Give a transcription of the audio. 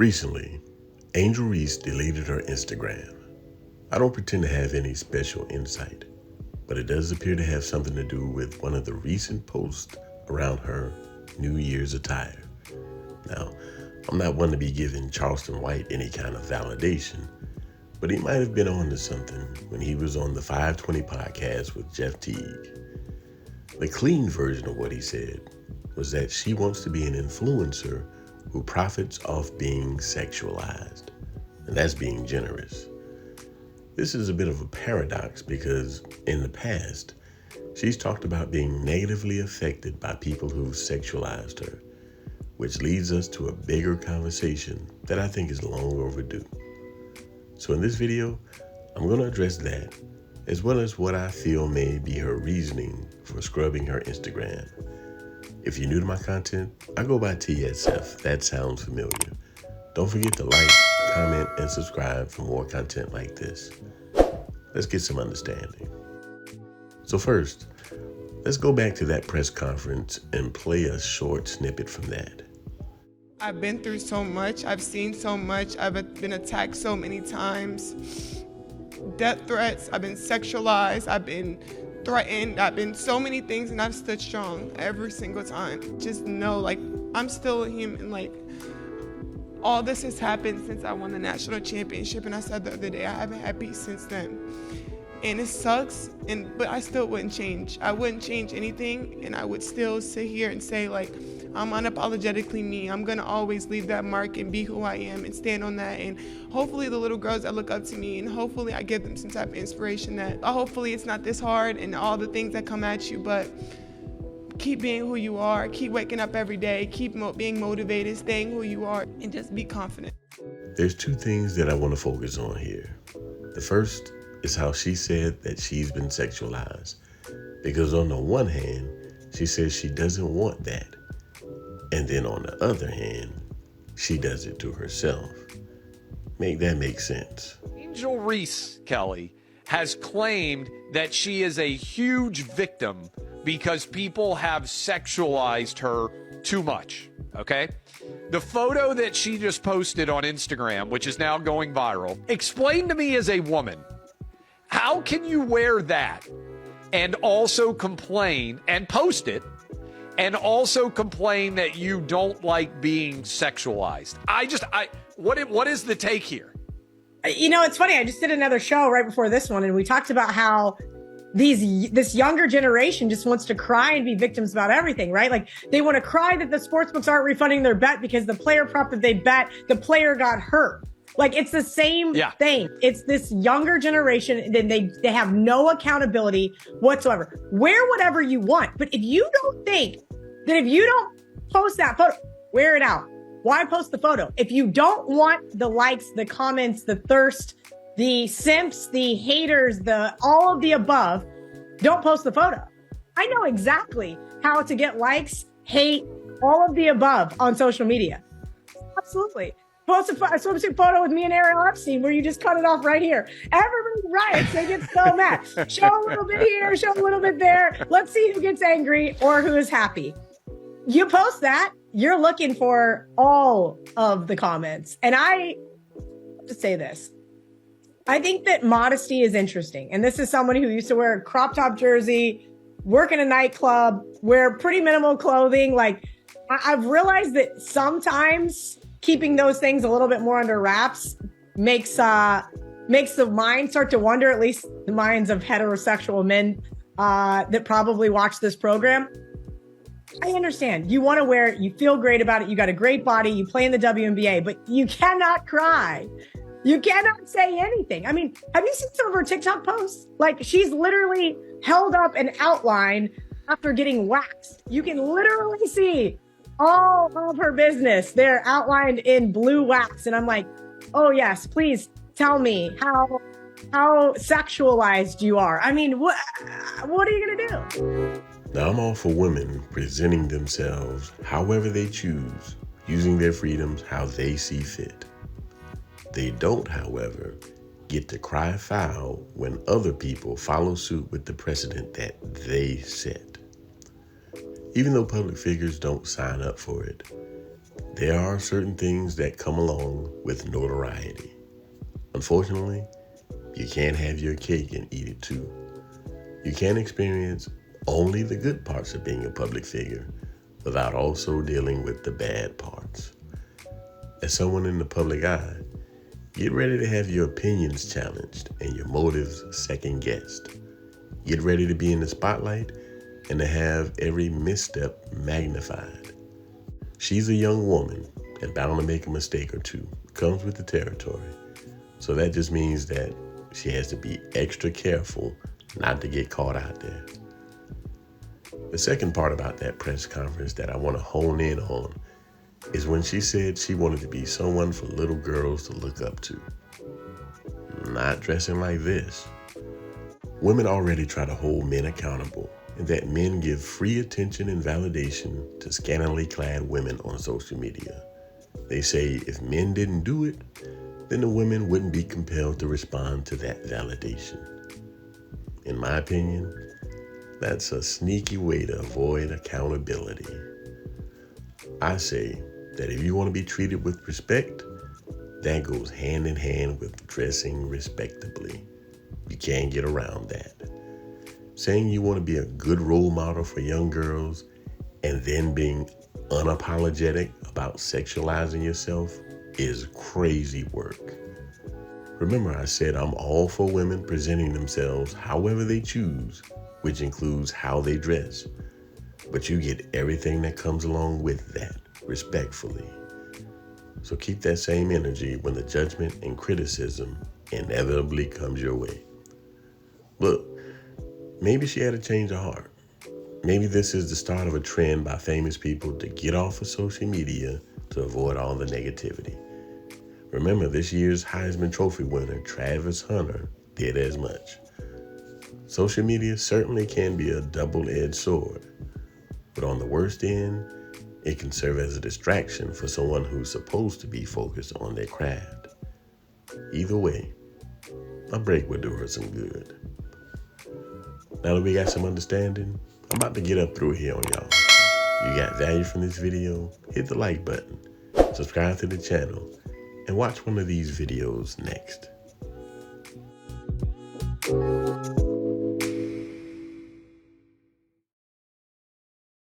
Recently, Angel Reese deleted her Instagram. I don't pretend to have any special insight, but it does appear to have something to do with one of the recent posts around her New Year's attire. Now, I'm not one to be giving Charleston White any kind of validation, but he might have been on to something when he was on the 520 podcast with Jeff Teague. The clean version of what he said was that she wants to be an influencer who profits off being sexualized, and that's being generous. This is a bit of a paradox because in the past, she's talked about being negatively affected by people who've sexualized her, which leads us to a bigger conversation that I think is long overdue. So in this video, I'm going to address that, as well as what I feel may be her reasoning for scrubbing her Instagram. If you're new to my content, I go by TSF. That sounds familiar. Don't forget to like, comment, and subscribe for more content like this. Let's get some understanding. So first, let's go back to that press conference and play a short snippet from that. I've been through so much. I've seen so much. I've been attacked so many times. Death threats. I've been sexualized. I've been threatened. I've been so many things, and I've stood strong every single time. Just know, like, I'm still a human. Like, all this has happened since I won the national championship, and I said the other day, I haven't had peace since then. And it sucks, but I still wouldn't change. I wouldn't change anything, and I would still sit here and say, like, I'm unapologetically me. I'm gonna always leave that mark and be who I am and stand on that. And hopefully the little girls that look up to me, and hopefully I give them some type of inspiration that hopefully it's not this hard and all the things that come at you, but keep being who you are, keep waking up every day, keep being motivated, staying who you are, and just be confident. There's two things that I want to focus on here. The first is how she said that she's been sexualized, because on the one hand, she says she doesn't want that. And then on the other hand, she does it to herself. Make that make sense. Angel Reese, Kelly, has claimed that she is a huge victim because people have sexualized her too much, okay? The photo that she just posted on Instagram, which is now going viral, explain to me as a woman, how can you wear that and also complain and post it and also complain that you don't like being sexualized? What is the take here? You know, it's funny. I just did another show right before this one, and we talked about how this younger generation just wants to cry and be victims about everything, right? Like, they want to cry that the sportsbooks aren't refunding their bet because the player prop that they bet, the player got hurt. Like, it's the same thing. It's this younger generation, and they have no accountability whatsoever. Wear whatever you want. But if you don't think that if you don't post that photo, wear it out. Why post the photo? If you don't want the likes, the comments, the thirst, the simps, the haters, all of the above, don't post the photo. I know exactly how to get likes, hate, all of the above on social media. Absolutely. Post a swimsuit photo with me and Ariel Epstein where you just cut it off right here. Everybody riots. They get so mad. Show a little bit here, show a little bit there. Let's see who gets angry or who is happy. You post that, you're looking for all of the comments. And I have to say this. I think that modesty is interesting. And this is someone who used to wear a crop top jersey, work in a nightclub, wear pretty minimal clothing. Like, I've realized that sometimes keeping those things a little bit more under wraps makes the mind start to wonder, at least the minds of heterosexual men that probably watch this program. I understand. You want to wear it. You feel great about it. You got a great body. You play in the WNBA, but you cannot cry. You cannot say anything. I mean, have you seen some of her TikTok posts? Like, she's literally held up an outline after getting waxed. You can literally see all of her business there outlined in blue wax. And I'm like, oh yes, please tell me how sexualized you are. I mean, what are you gonna do? Now, I'm all for women presenting themselves however they choose, using their freedoms how they see fit. They don't, however, get to cry foul when other people follow suit with the precedent that they set. Even though public figures don't sign up for it, There are certain things that come along with notoriety. Unfortunately, you can't have your cake and eat it too. You can't experience only the good parts of being a public figure without also dealing with the bad parts. As someone in the public eye, get ready to have your opinions challenged and your motives second-guessed. Get ready to be in the spotlight and to have every misstep magnified. She's a young woman and bound to make a mistake or two. Comes with the territory. So that just means that she has to be extra careful not to get caught out there. The second part about that press conference that I want to hone in on is when she said she wanted to be someone for little girls to look up to. Not dressing like this. Women already try to hold men accountable, and that men give free attention and validation to scantily clad women on social media. They say if men didn't do it, then the women wouldn't be compelled to respond to that validation. In my opinion, that's a sneaky way to avoid accountability. I say that if you want to be treated with respect, that goes hand in hand with dressing respectably. You can't get around that. Saying you want to be a good role model for young girls and then being unapologetic about sexualizing yourself is crazy work. Remember, I said I'm all for women presenting themselves however they choose, which includes how they dress. But you get everything that comes along with that, respectfully. So keep that same energy when the judgment and criticism inevitably comes your way. Look, maybe she had a change of heart. Maybe this is the start of a trend by famous people to get off of social media to avoid all the negativity. Remember, this year's Heisman Trophy winner, Travis Hunter, did as much. Social media certainly can be a double-edged sword, but on the worst end, it can serve as a distraction for someone who's supposed to be focused on their craft. Either way, a break would do her some good. Now that we got some understanding, I'm about to get up through here on y'all. If you got value from this video, hit the like button, subscribe to the channel, and watch one of these videos next.